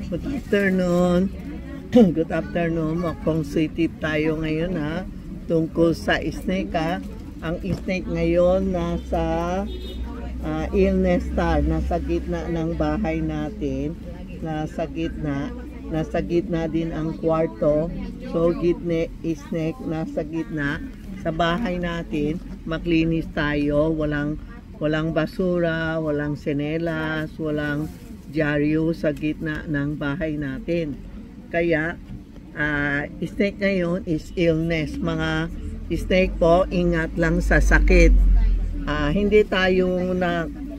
Good afternoon. Good afternoon. Mag-feng shui tip tayo ngayon ha. Tungkol sa snake ha. Ang snake ngayon nasa illness star. Nasa gitna ng bahay natin. Nasa gitna din ang kwarto. So gitna snake nasa gitna. Sa bahay natin, maglinis tayo. Walang basura, walang senelas, walang dyaryo sa gitna ng bahay natin. Kaya, snake ngayon is illness. Mga snake po, ingat lang sa sakit. Hindi tayo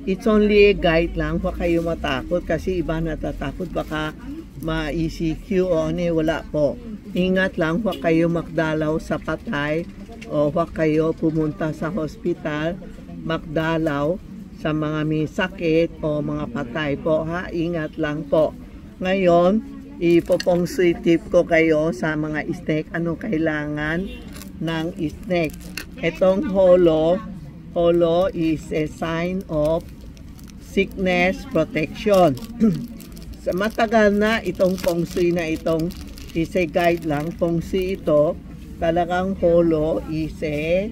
it's only a guide lang. Huwag kayo matakot kasi iba natatakot. Baka ma-ECQ o wala po. Ingat lang, huwag kayo magdalaw sa patay o huwag kayo pumunta sa hospital, magdalaw sa mga may sakit o mga patay po ha. Ingat lang po. Ngayon, ipopong shui tip ko kayo sa mga snake. Anong kailangan ng snake? Itong holo is a sign of sickness protection. Sa matagal na itong feng shui na itong is a guide lang. Feng shui ito, talagang holo is a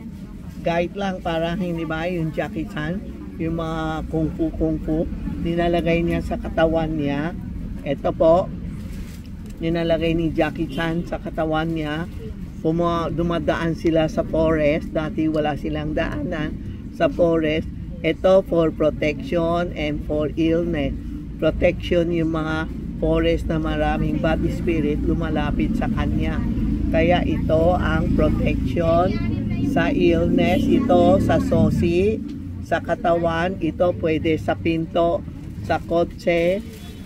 guide lang. Para hindi ba yung Jackie Chan, yung mga kung fu nilalagay niya sa katawan niya. Ito po, nilalagay ni Jackie Chan sa katawan niya. Dumadaan sila sa forest. Dati wala silang daanan sa forest. Ito for protection and for illness. Protection, yung mga forest na maraming bad spirit lumalapit sa kanya. Kaya ito ang protection sa illness. Ito sa sosi, sa katawan. Ito pwede sa pinto, sa kotse,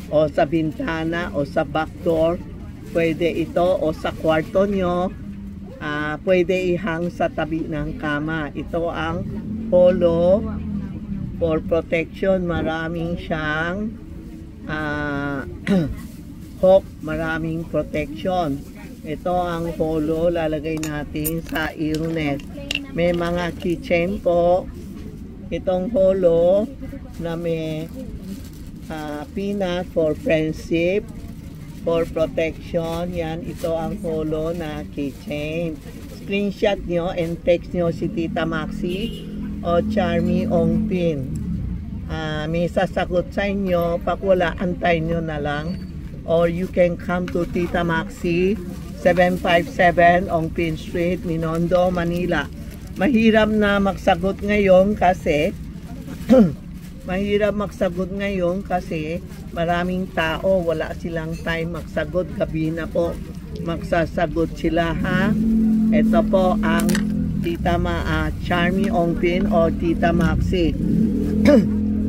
o sa bintana, o sa back door. Pwede ito, o sa kwarto nyo. Pwede ihang sa tabi ng kama. Ito ang holo for protection. Maraming siyang hook, maraming protection. Ito ang holo, lalagay natin sa illness. May mga keychain po. Itong holo na may peanut for friendship, for protection. Yan, ito ang holo na keychain. Screenshot nyo and text nyo si Tita Maxi o Charmy Ongpin. May sasagot sa inyo. Pag wala, antay nyo na lang. Or you can come to Tita Maxi, 757 Ongpin Street, Minondo, Manila. Mahirap na magsagot ngayon kasi maraming tao, wala silang time magsagot. Gabi na po magsasagot sila ha. Ito po ang Tita Charmy Ongpin o Tita Maxi.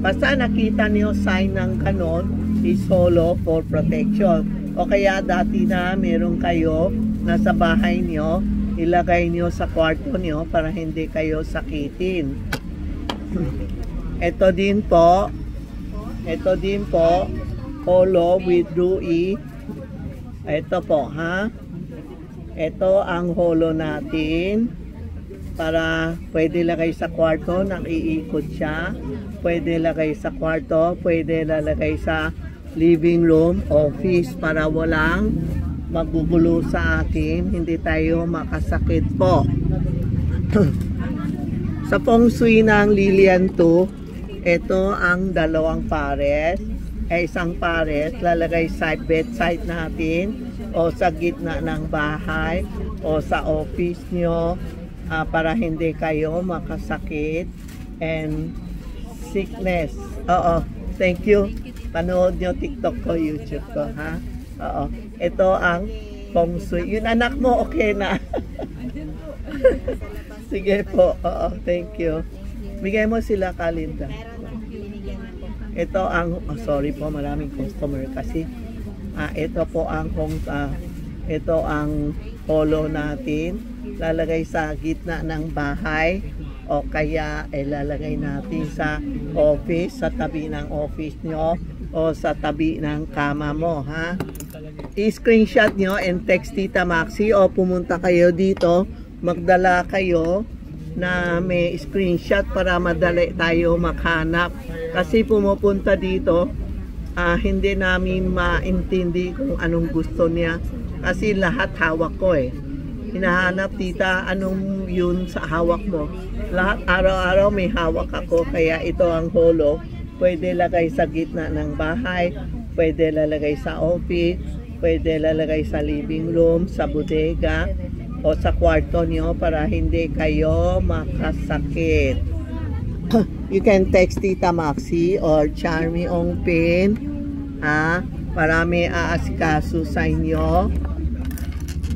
Basta nakita niyo sign ng ganon, is holo for protection. O kaya dati na meron kayo nasa bahay niyo, ilagay nyo sa kwarto nyo para hindi kayo sakitin. Ito din po, holo with Rui. Ito po ha. Ito ang holo natin. Para pwede lagay sa kwarto, nakiikot siya. Pwede lagay sa kwarto, pwede lalagay sa living room, office para walang magugulo sa atin, hindi tayo makasakit po. Sa feng shui ng Lilian 2, ito ang dalawang pares. Isang pares lalagay sa bedside natin o sa gitna ng bahay o sa office nyo para hindi kayo makasakit and sickness. Oo, thank you. Panood nyo TikTok ko, YouTube ko ha. Oo. Ito ang feng shui. Yung anak mo, okay na. Sige po. Oo, thank you. Bigay mo sila kalinda. Ito ang, sorry po, maraming customer kasi. Ito po ang ito ang holo natin. Lalagay sa gitna ng bahay o kaya lalagay natin sa office, sa tabi ng office nyo o sa tabi ng kama mo ha. I-screenshot nyo and text Tita Maxi o pumunta kayo dito, magdala kayo na may screenshot para madali tayo maghanap. Kasi pumupunta dito hindi namin maintindi kung anong gusto niya. Kasi lahat hawak ko eh. Hinahanap tita, anong yun sa hawak mo? Lahat araw-araw may hawak ako, kaya ito ang holo. Pwede lagay sa gitna ng bahay, pwede lalagay sa office, pwede lalagay sa living room, sa bodega, o sa kwarto nyo para hindi kayo makasakit. You can text Tita Maxi or Charmy Ong Pin, para may aasikaso sa inyo.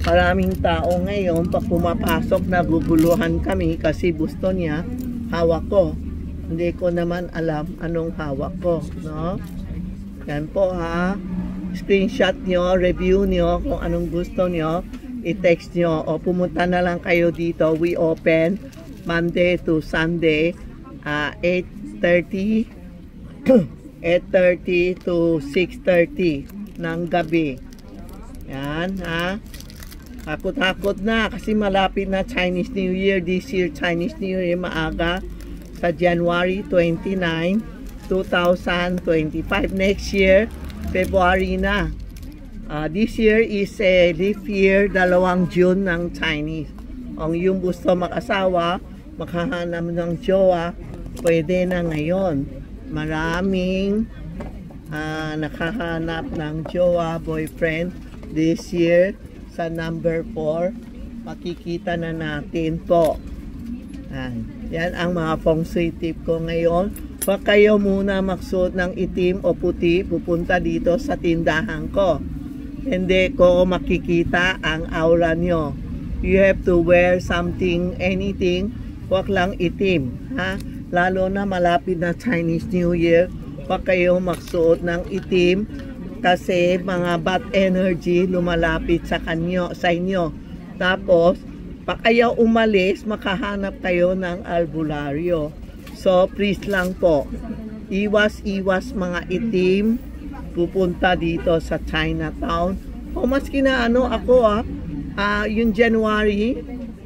Maraming tao ngayon, pag pumapasok, naguguluhan kami kasi gusto niya, hawak ko. Hindi ko naman alam anong hawak ko, no? Yan po ha. Screenshot nyo, review nyo kung anong gusto nyo, i-text nyo o pumunta na lang kayo dito. We open Monday to Sunday, 8:30 to 6:30 ng gabi. Yan ha. Takot-takot na kasi malapit na Chinese New Year. This year Chinese New Year maaga sa January 29, 2025. Next year February na. This year is a leap year, 2 June ng Chinese. Ang yung gusto mag-asawa, makahanap ng jowa, pwede na ngayon. Maraming nakahanap ng jowa, boyfriend this year. Sa number 4, makikita na natin po. Yan ang mga feng shui tip ko ngayon. Huwag kayo muna magsuot ng itim o puti, pupunta dito sa tindahan ko. Hindi ko makikita ang aura nyo. You have to wear something, anything, huwag lang itim. Lalo na malapit na Chinese New Year, huwag kayo magsuot ng itim. Kasi mga bad energy lumalapit sa inyo. Tapos, pag ayaw umalis, makahanap kayo ng albularyo. So, please lang po, iwas-iwas mga itim, pupunta dito sa Chinatown. O maski na ako yung January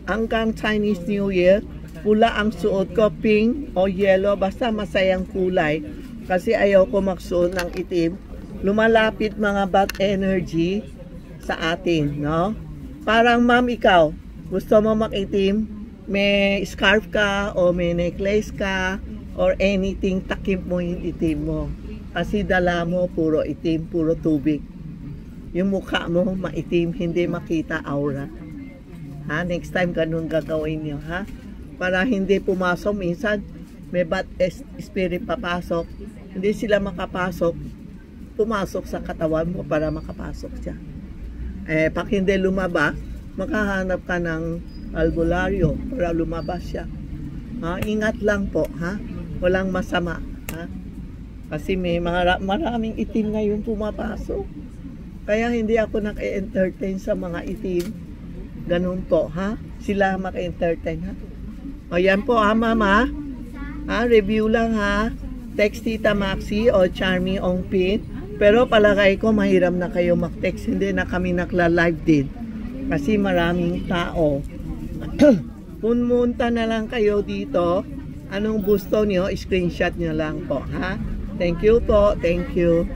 hanggang Chinese New Year, pula ang suot ko, pink o yellow, basta masayang kulay. Kasi ayaw ko magsuot ng itim. Lumalapit mga bad energy sa atin, no? Parang ma'am, ikaw, gusto mo makitim? May scarf ka o may necklace ka or anything, takip mo yung itim mo. Kasi dala mo puro itim, puro tubig. Yung mukha mo maitim, hindi makita aura. Next time ganun gagawin nyo, para hindi pumasok. Minsan may bad spirit papasok, hindi sila makapasok, pumasok sa katawan mo para makapasok siya. Pag hindi lumabas, makahanap ka ng albularyo para lumabas siya. Ingat lang po, walang masama. Kasi may maraming itim ngayon pumapasok. Kaya hindi ako naka-entertain sa mga itim. Ganun po, sila maka-entertain, Ayan po, mama. Review lang, Text Tita Maxi o Charmy Ong Pin. Pero palagay ko mahirap na kayo mag-text. Hindi na kami nakla-live din. Kasi maraming tao. Pumunta na lang kayo dito. Anong gusto nyo, screenshot nyo lang po. Thank you po. Thank you.